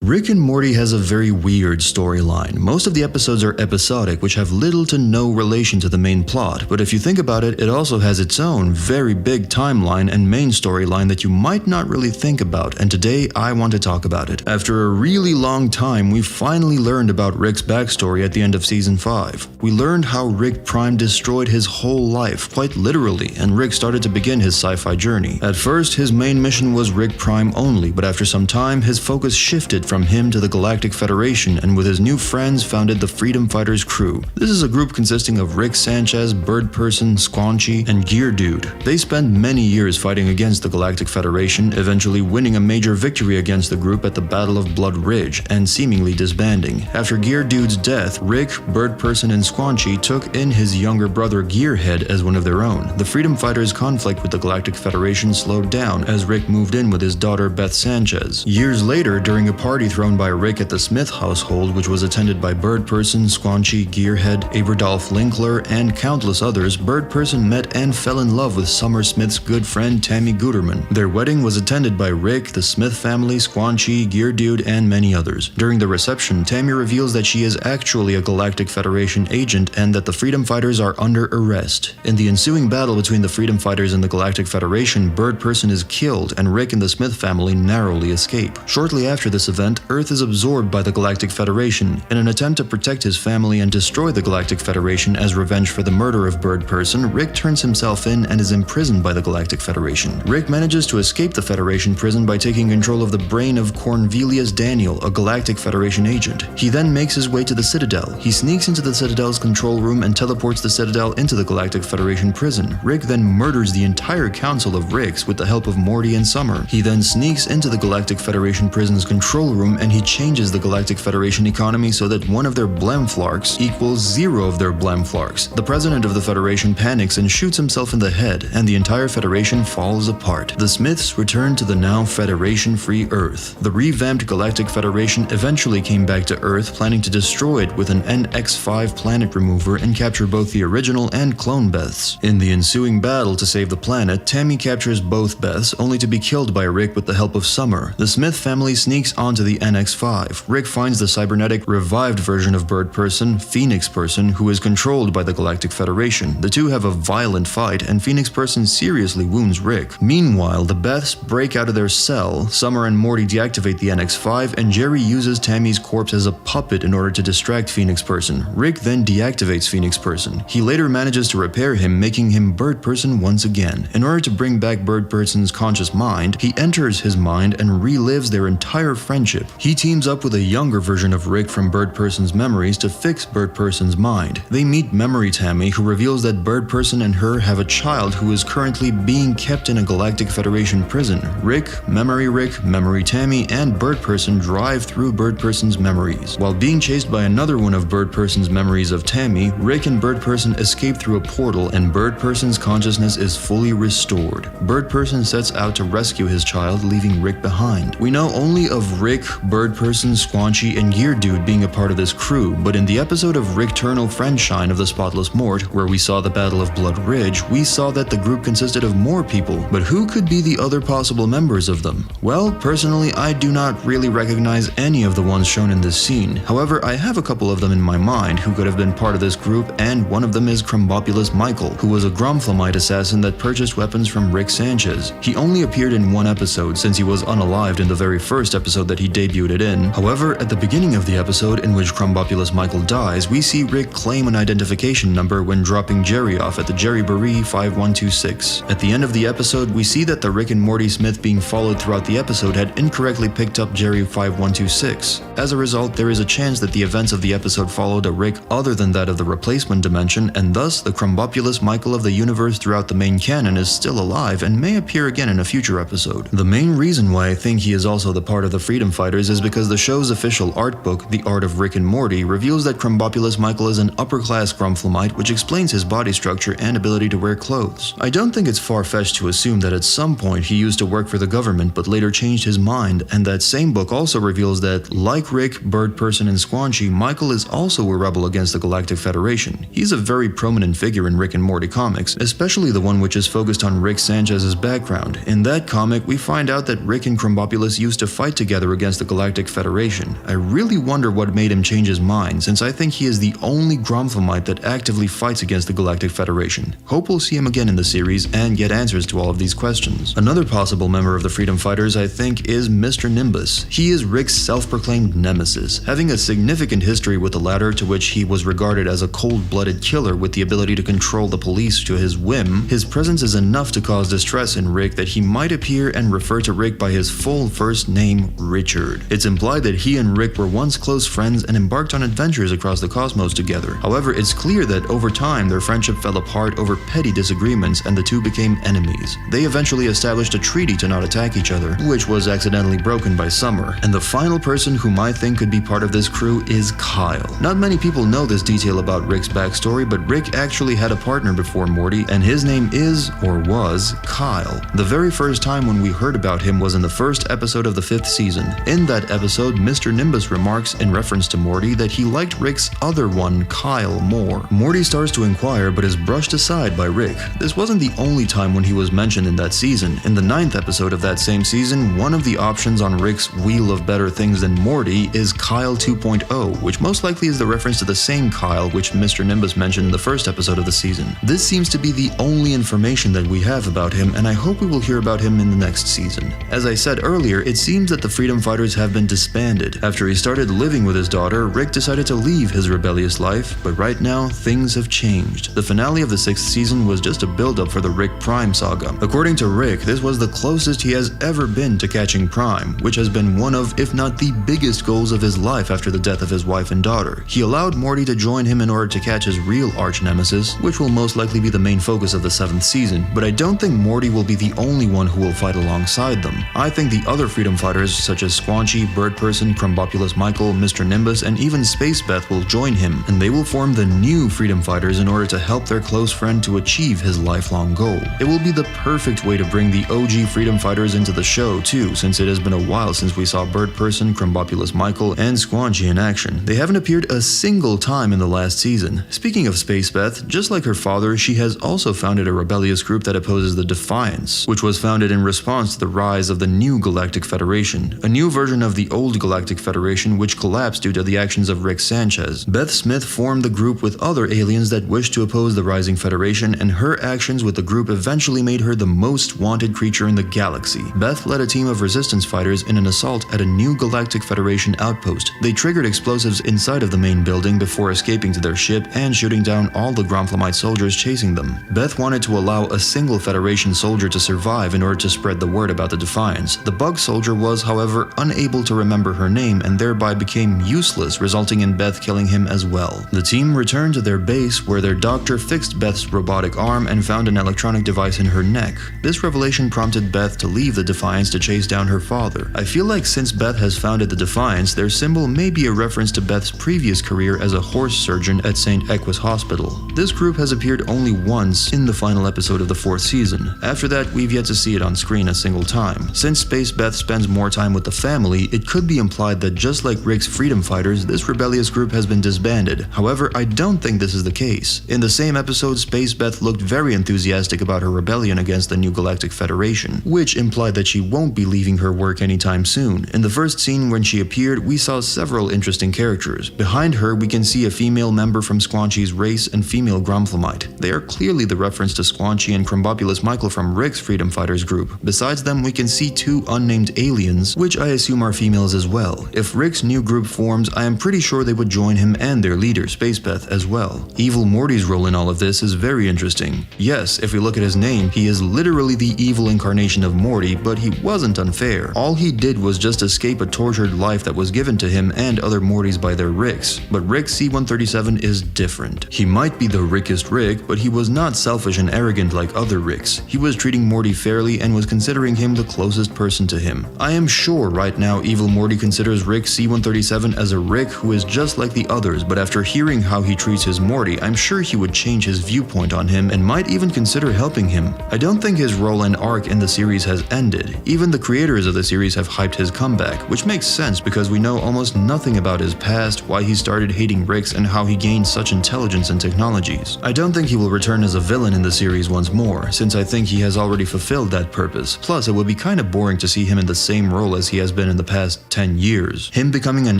Rick and Morty has a very weird storyline. Most of the episodes are episodic, which have little to no relation to the main plot, but if you think about it, it also has its own very big timeline and main storyline that you might not really think about, and today I want to talk about it. After a really long time, we finally learned about Rick's backstory at the end of Season 5. We learned how Rick Prime destroyed his whole life, quite literally, and Rick started to begin his sci-fi journey. At first, his main mission was Rick Prime only, but after some time, his focus shifted from him to the Galactic Federation, and with his new friends founded the Freedom Fighters crew. This is a group consisting of Rick Sanchez, Bird Person, Squanchy, and Gear Dude. They spent many years fighting against the Galactic Federation, eventually winning a major victory against the group at the Battle of Blood Ridge, and seemingly disbanding. After Gear Dude's death, Rick, Bird Person, and Squanchy took in his younger brother Gearhead as one of their own. The Freedom Fighters' conflict with the Galactic Federation slowed down as Rick moved in with his daughter Beth Sanchez. Years later, during a party thrown by Rick at the Smith household, which was attended by Bird Person, Squanchy, Gearhead, Aberdolph Linkler, and countless others, Bird Person met and fell in love with Summer Smith's good friend Tammy Guterman. Their wedding was attended by Rick, the Smith family, Squanchy, Gear Dude, and many others. During the reception, Tammy reveals that she is actually a Galactic Federation agent and that the Freedom Fighters are under arrest. In the ensuing battle between the Freedom Fighters and the Galactic Federation, Bird Person is killed and Rick and the Smith family narrowly escape. Shortly after this event, Earth is absorbed by the Galactic Federation. In an attempt to protect his family and destroy the Galactic Federation as revenge for the murder of Bird Person, Rick turns himself in and is imprisoned by the Galactic Federation. Rick manages to escape the Federation prison by taking control of the brain of Cornelius Daniel, a Galactic Federation agent. He then makes his way to the Citadel. He sneaks into the Citadel's control room and teleports the Citadel into the Galactic Federation prison. Rick then murders the entire council of Ricks with the help of Morty and Summer. He then sneaks into the Galactic Federation prison's control room and he changes the Galactic Federation economy so that one of their Blemflarks equals 0 of their Blemflarks. The president of the Federation panics and shoots himself in the head, and the entire Federation falls apart. The Smiths return to the now Federation-free Earth. The revamped Galactic Federation eventually came back to Earth, planning to destroy it with an NX-5 planet remover and capture both the original and clone Beths. In the ensuing battle to save the planet, Tammy captures both Beths, only to be killed by Rick with the help of Summer. The Smith family sneaks onto the NX-5. Rick finds the cybernetic revived version of Bird Person, Phoenix Person, who is controlled by the Galactic Federation. The two have a violent fight, and Phoenix Person seriously wounds Rick. Meanwhile, the Beths break out of their cell, Summer and Morty deactivate the NX-5, and Jerry uses Tammy's corpse as a puppet in order to distract Phoenix Person. Rick then deactivates Phoenix Person. He later manages to repair him, making him Bird Person once again. In order to bring back Bird Person's conscious mind, he enters his mind and relives their entire friendship. He teams up with a younger version of Rick from Bird Person's memories to fix Bird Person's mind. They meet Memory Tammy, who reveals that Bird Person and her have a child who is currently being kept in a Galactic Federation prison. Rick, Memory Tammy, and Bird Person drive through Bird Person's memories. While being chased by another one of Bird Person's memories of Tammy, Rick and Bird Person escape through a portal and Bird Person's consciousness is fully restored. Bird Person sets out to rescue his child, leaving Rick behind. We know only of Rick, Bird Person, Squanchy, and Gear Dude being a part of this crew, but in the episode of Rick-Ternal Friendshine of the Spotless Mort, where we saw the Battle of Blood Ridge, we saw that the group consisted of more people, but who could be the other possible members of them? Well, personally, I do not really recognize any of the ones shown in this scene. However, I have a couple of them in my mind who could have been part of this group, and one of them is Crumbopulous Michael, who was a Gromflamite assassin that purchased weapons from Rick Sanchez. He only appeared in one episode since he was unalived in the very first episode that he debuted in. However, at the beginning of the episode in which Crumbopulous Michael dies, we see Rick claim an identification number when dropping Jerry off at the Jerry Baree 5126. At the end of the episode, we see that the Rick and Morty Smith being followed throughout the episode had incorrectly picked up Jerry 5126. As a result, there is a chance that the events of the episode followed a Rick other than that of the replacement dimension, and thus the Crumbopulous Michael of the universe throughout the main canon is still alive and may appear again in a future episode. The main reason why I think he is also the part of the Freedom Fighters is because the show's official art book, The Art of Rick and Morty, reveals that Crumbopulous Michael is an upper-class Grumflamite, which explains his body structure and ability to wear clothes. I don't think it's far-fetched to assume that at some point he used to work for the government but later changed his mind, and that same book also reveals that, like Rick, Bird Person, and Squanchy, Michael is also a rebel against the Galactic Federation. He's a very prominent figure in Rick and Morty comics, especially the one which is focused on Rick Sanchez's background. In that comic, we find out that Rick and Crumbopulous used to fight together against against the Galactic Federation. I really wonder what made him change his mind, since I think he is the only Gromflemite that actively fights against the Galactic Federation. Hope we'll see him again in the series and get answers to all of these questions. Another possible member of the Freedom Fighters, I think, is Mr. Nimbus. He is Rick's self-proclaimed nemesis, having a significant history with the latter, to which he was regarded as a cold-blooded killer with the ability to control the police to his whim. His presence is enough to cause distress in Rick that he might appear and refer to Rick by his full first name, Richard. It's implied that he and Rick were once close friends and embarked on adventures across the cosmos together. However, it's clear that over time their friendship fell apart over petty disagreements and the two became enemies. They eventually established a treaty to not attack each other, which was accidentally broken by Summer. And the final person whom I think could be part of this crew is Kyle. Not many people know this detail about Rick's backstory, but Rick actually had a partner before Morty, and his name is, or was, Kyle. The very first time when we heard about him was in the first episode of the 5th season. In that episode, Mr. Nimbus remarks in reference to Morty that he liked Rick's other one, Kyle, more. Morty starts to inquire but is brushed aside by Rick. This wasn't the only time when he was mentioned in that season. In the 9th episode of that same season, one of the options on Rick's Wheel of Better Things Than Morty is Kyle 2.0, which most likely is the reference to the same Kyle which Mr. Nimbus mentioned in the first episode of the season. This seems to be the only information that we have about him, and I hope we will hear about him in the next season. As I said earlier, it seems that the Freedom Fighters have been disbanded. After he started living with his daughter, Rick decided to leave his rebellious life, but right now, things have changed. The finale of the 6th season was just a build-up for the Rick Prime saga. According to Rick, this was the closest he has ever been to catching Prime, which has been one of, if not the biggest goals of his life after the death of his wife and daughter. He allowed Morty to join him in order to catch his real arch-nemesis, which will most likely be the main focus of the 7th season, but I don't think Morty will be the only one who will fight alongside them. I think the other Freedom Fighters, such as Squanchy, Birdperson, Crumbopulous Michael, Mr. Nimbus, and even Space Beth will join him, and they will form the new Freedom Fighters in order to help their close friend to achieve his lifelong goal. It will be the perfect way to bring the OG Freedom Fighters into the show too, since it has been a while since we saw Birdperson, Crumbopulous Michael, and Squanchy in action. They haven't appeared a single time in the last season. Speaking of Space Beth, just like her father, she has also founded a rebellious group that opposes the Defiance, which was founded in response to the rise of the new Galactic Federation, a new version of the old Galactic Federation which collapsed due to the actions of Rick Sanchez. Beth Smith formed the group with other aliens that wished to oppose the rising Federation, and her actions with the group eventually made her the most wanted creature in the galaxy. Beth led a team of resistance fighters in an assault at a new Galactic Federation outpost. They triggered explosives inside of the main building before escaping to their ship and shooting down all the Gromflemite soldiers chasing them. Beth wanted to allow a single Federation soldier to survive in order to spread the word about the Defiance. The bug soldier was, however, unable to remember her name and thereby became useless, resulting in Beth killing him as well. The team returned to their base where their doctor fixed Beth's robotic arm and found an electronic device in her neck. This revelation prompted Beth to leave the Defiance to chase down her father. I feel like since Beth has founded the Defiance, their symbol may be a reference to Beth's previous career as a horse surgeon at St. Equus Hospital. This group has appeared only once in the final episode of the 4th season. After that, we've yet to see it on screen a single time. Since Space Beth spends more time with the family, it could be implied that just like Rick's Freedom Fighters, this rebellious group has been disbanded. However, I don't think this is the case. In the same episode, Space Beth looked very enthusiastic about her rebellion against the new Galactic Federation, which implied that she won't be leaving her work anytime soon. In the first scene when she appeared, we saw several interesting characters. Behind her, we can see a female member from Squanchy's race and female Gromflemite. They are clearly the reference to Squanchy and Crumbopulous Michael from Rick's Freedom Fighters group. Besides them, we can see two unnamed aliens, which I assume are females as well. If Rick's new group forms, I am pretty sure they would join him and their leader, Space Beth, as well. Evil Morty's role in all of this is very interesting. Yes, if we look at his name, he is literally the evil incarnation of Morty, but he wasn't unfair. All he did was just escape a tortured life that was given to him and other Mortys by their Ricks. But Rick C-137 is different. He might be the Rickest Rick, but he was not selfish and arrogant like other Ricks. He was treating Morty fairly and was considering him the closest person to him. I am sure right now Evil Morty considers Rick C-137 as a Rick who is just like the others, but after hearing how he treats his Morty, I'm sure he would change his viewpoint on him and might even consider helping him. I don't think his role and arc in the series has ended. Even the creators of the series have hyped his comeback, which makes sense because we know almost nothing about his past, why he started hating Ricks, and how he gained such intelligence and technologies. I don't think he will return as a villain in the series once more, since I think he has already fulfilled that purpose. Plus, it would be kinda boring to see him in the same role as he has been been in the past 10 years. Him becoming an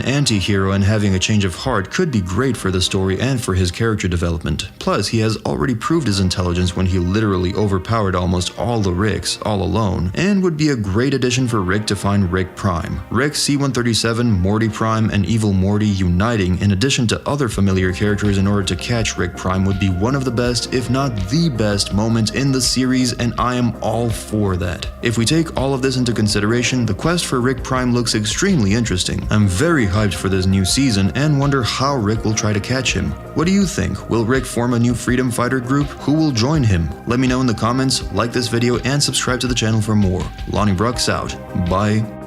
anti-hero and having a change of heart could be great for the story and for his character development. Plus, he has already proved his intelligence when he literally overpowered almost all the Ricks all alone, and would be a great addition for Rick to find Rick Prime. Rick, C-137, Morty Prime, and Evil Morty uniting in addition to other familiar characters in order to catch Rick Prime would be one of the best, if not the best, moment in the series, and I am all for that. If we take all of this into consideration, the quest for Rick Prime looks extremely interesting. I'm very hyped for this new season and wonder how Rick will try to catch him. What do you think? Will Rick form a new freedom fighter group? Who will join him? Let me know in the comments, like this video, and subscribe to the channel for more. Lonnie Brooks out. Bye.